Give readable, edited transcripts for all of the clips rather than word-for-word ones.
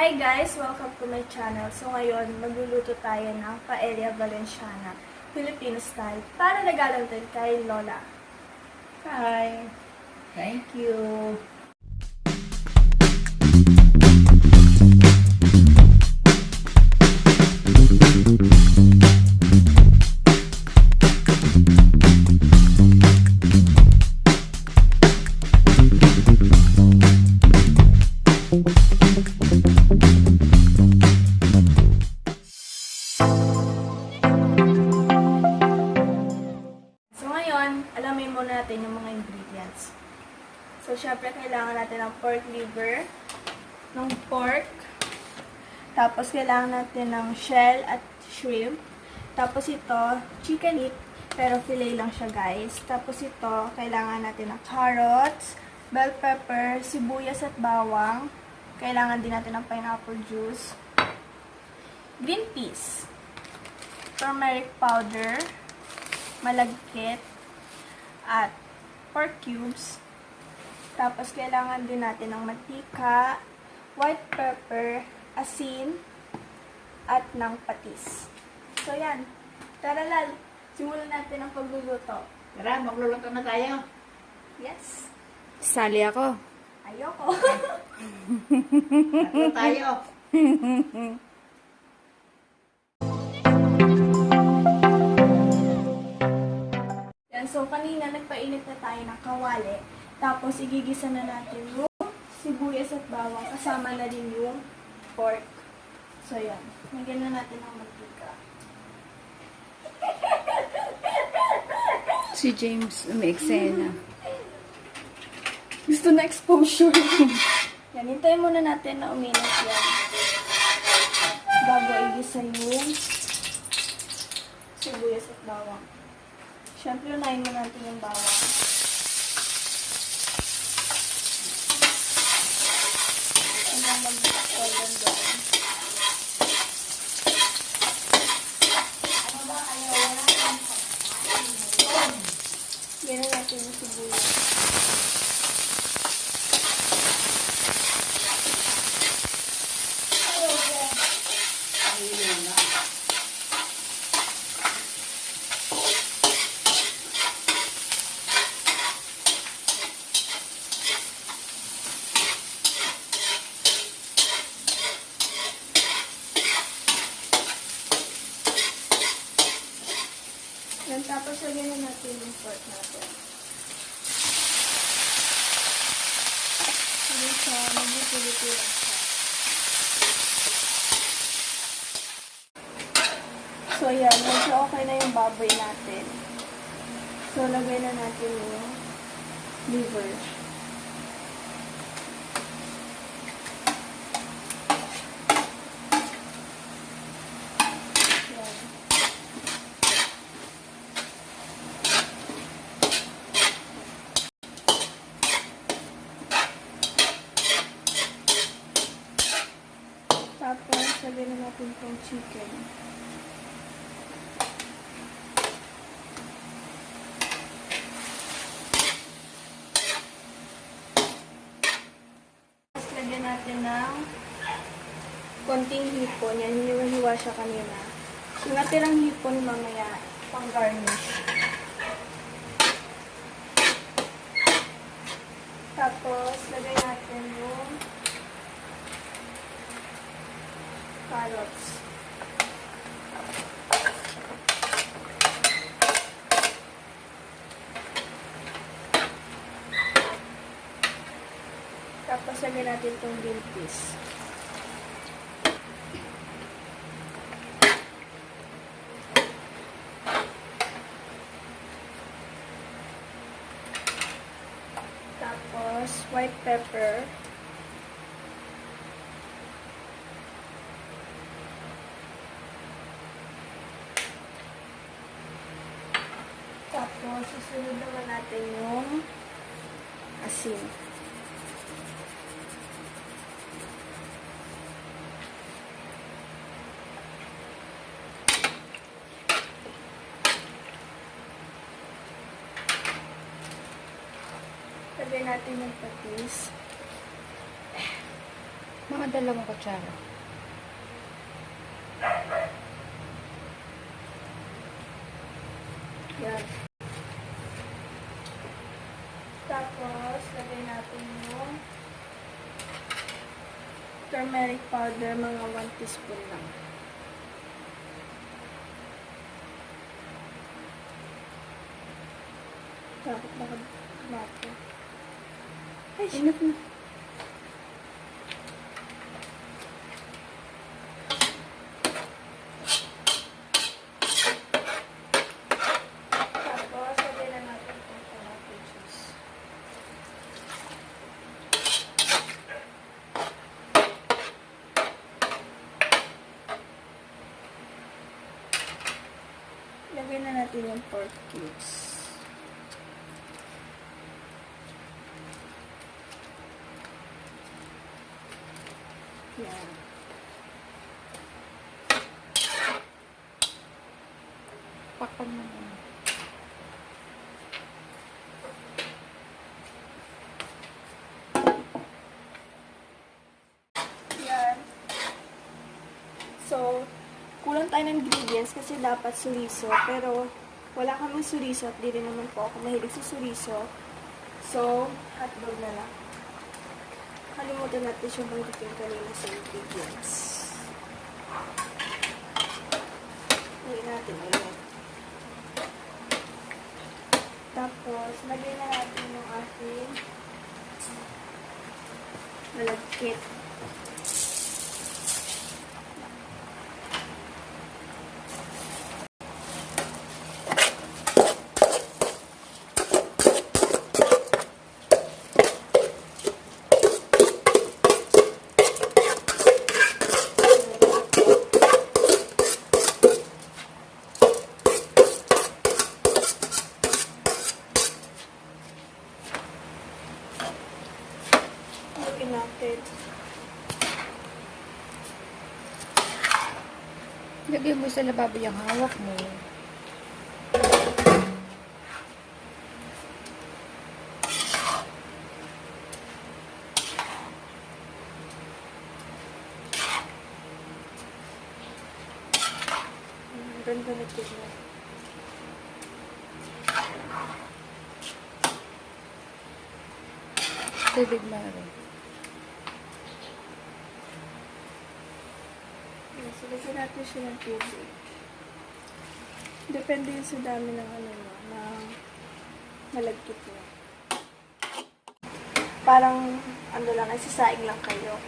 Hi guys! Welcome to my channel. So ngayon, magluluto tayo ng Paella Valenciana Filipino style para regalo din kay Lola. Hi! Thank you! Alamin muna natin yung mga ingredients. So, syempre, kailangan natin ng pork liver, ng pork, tapos kailangan natin ng shell at shrimp, tapos ito, chicken meat, pero fillet lang siya guys. Tapos ito, kailangan natin ng carrots, bell pepper, sibuyas at bawang, kailangan din natin ng pineapple juice, green peas, turmeric powder, malagkit, at pork cubes. Tapos, kailangan din natin ng mantika, white pepper, asin, at ng patis. So, yan. Tara, Lal. Simulan natin ang pagluluto. Tara, magluluto na tayo. Yes. Sali ako. Ayoko. Tatlo tayo. So, kanina nagpainit na tayo ng kawali. Tapos, igigisa na natin yung sibuyas at bawang. Kasama na din yung pork. So, yan. Nagyan na natin ang mantika. Si James umiiksena. Gusto na exposure. Yan, hintayin muna natin na uminit yan. Bago igisa yung sibuyas at bawang. Siyempre, unahin mo natin yung bawang. Hanggang mag-golden brown. Ano ba? Ayaw na natin. Gano'n natin yung sibuyas. Tapos, lagyan na natin yung pork natin. Hanggang sa mag-luto-luto lang siya. So, yan. Medyo okay na yung baboy natin. So, lagay na natin yung liver. Tapos, lagyan na natin itong chicken. Tapos, lagyan natin ng konting hipon. Yan, hiniwa siya kanina. Yung natirang hipon mamaya, pang garnish. Tapos, lagyan natin yung carrots. Tapos, lagyan natin itong green peas. Tapos, white pepper. Tapos, susunod naman natin yung asin. Lagyan natin yung patis. Mga mga dalawang kutsara. Yan. Tapos, lagay natin yung turmeric powder, mga 1 teaspoon lang. Dapat nakabate. Ay, Enough na. tapos, lagay na natin itong tomato juice. Lagay na natin yung pork cubes. Yan. Pakpan mo na. Yan. So, kulang tayo ng ingredients kasi dapat suriso. Pero, wala kaming suriso at di rin naman po ako mahilig sa suriso. So, hotdog na lang. Kalimutan natin siyang banggit kanina sa ingredients. Lagyan natin ulit. Tapos, lagay na natin yung ating malagkit. Lagyan natin. Lagyan mo sa lababo yung hawak mo. Ganda na tignan. Tubig na rin. So, lagyan natin siya ng tubig. Depende yun sa dami ng ano mo, ng malagkit mo. Parang, ano lang, isasaing lang kayo.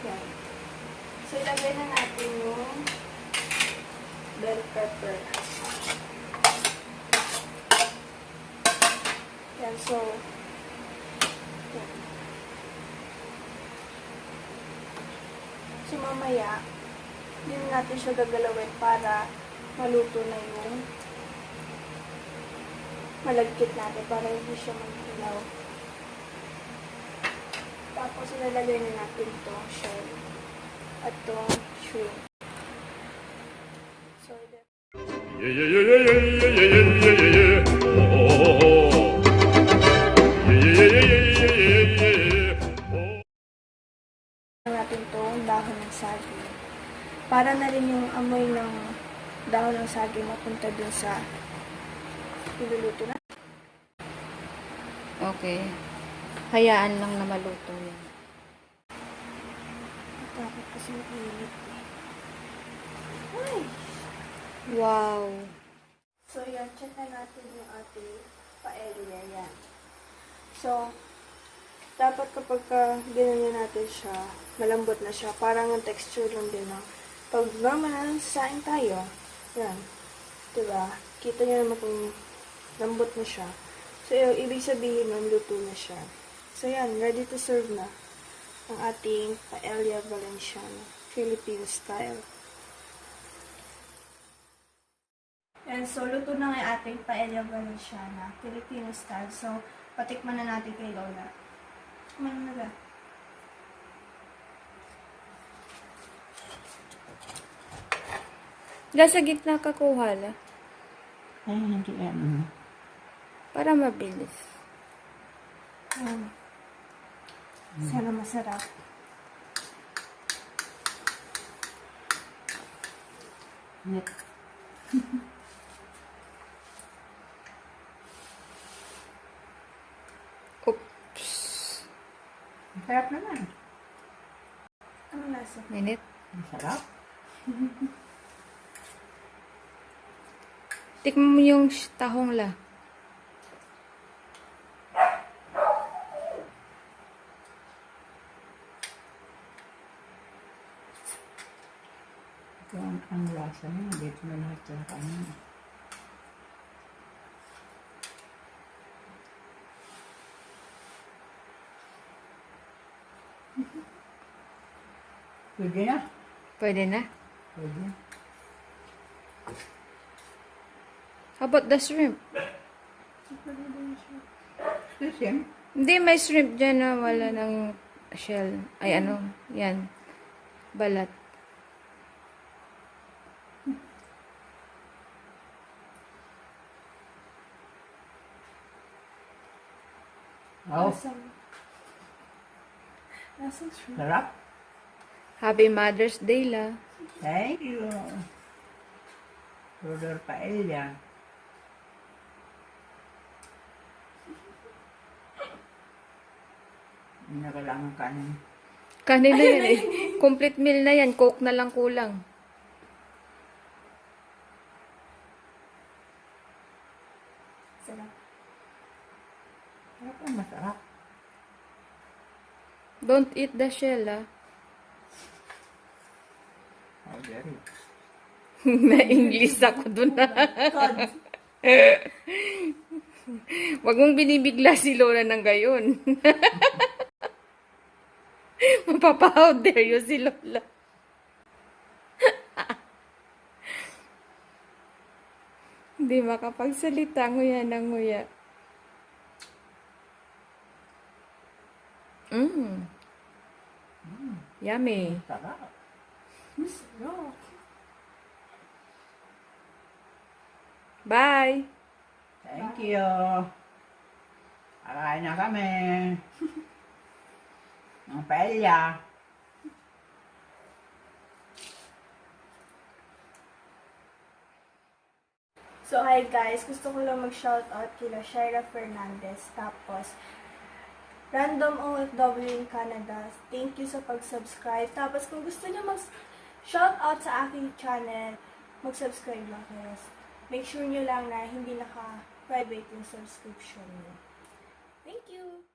Yan. So, ilagay na natin yung bell pepper. Yan, so, yan. So, mamaya, hindi na natin siya gagalawin para maluto na yung malagkit natin para hindi siya maghilaw. Tapos, ilalagay na natin itong shell at itong shrimp. So, Yeah, yeah, yeah, yeah, yeah, yeah, yeah, yeah, yeah, yeah. Oh, oh, oh, oh. Yeah, yeah, yeah, yeah, yeah, yeah, yeah, yeah. Oh. natin itong dahon ng saging. Para na rin yung amoy ng dahon ng saging mapunta dun sa iluluto na. Okay. Hayaan lang na maluto yan. Takot kasi mainit eh. Ay! Wow. So, yan. Check na natin yung ating paella. Yan. So, dapat kapag ginanyan natin siya, malambot na siya. Parang yung texture lang din ng pag normal na saing tayo. Yan. Diba? Kita nyo naman kung lambot na siya. So, ibig sabihin nun, luto na siya. So, yan. Ready to serve na ang ating Paella Valenciana Filipino style. And so, luto na nga yung ating Paella Valenciana Filipino style. So, patikman na natin kay Lola. Kumano na ba? Nasa gitna ka kuha la. Ay, hindi yan. Para mabilis. Sana masarap. Init. Oops. Ang sarap naman. Ano lasa? Minute. Ang sarap. Tikman mo yung tahong la. Ito ang lasa niya. Dito na lahat sa kanin. Pwede na. Pwede na. Pwede na. How about the shrimp? Same. Hindi, may shrimp dyan na wala ng shell. Ay, ano, yan. Balat. Oh, Lasang shrimp. sarap. Happy Mother's Day la. Thank you. Brother Paella. Hindi na kailangan kanin. Kanin na yan eh. Complete meal na yan. Coke na lang kulang. Sarap. Sarap ang masarap. Don't eat the shell ah. Oh, very. Na-English ako dun ah. God. Wag mong binibigla si Lola ng gayon. Mapapa-how dare you si Lola. Hindi makapagsalita, nguya ng nguya. Yummy. Sarap. Sarap. Bye! Thank you. Kakain na kami. Ng paella. So, hi guys. Gusto ko lang mag-shoutout kila Shaira Fernandez. Tapos, Random OFW in Canada. Thank you sa pag-subscribe. Tapos, kung gusto niyo mag-shoutout sa aking channel, mag-subscribe lang kayo. Make sure nyo lang na hindi naka-private yung subscription niyo. Thank you!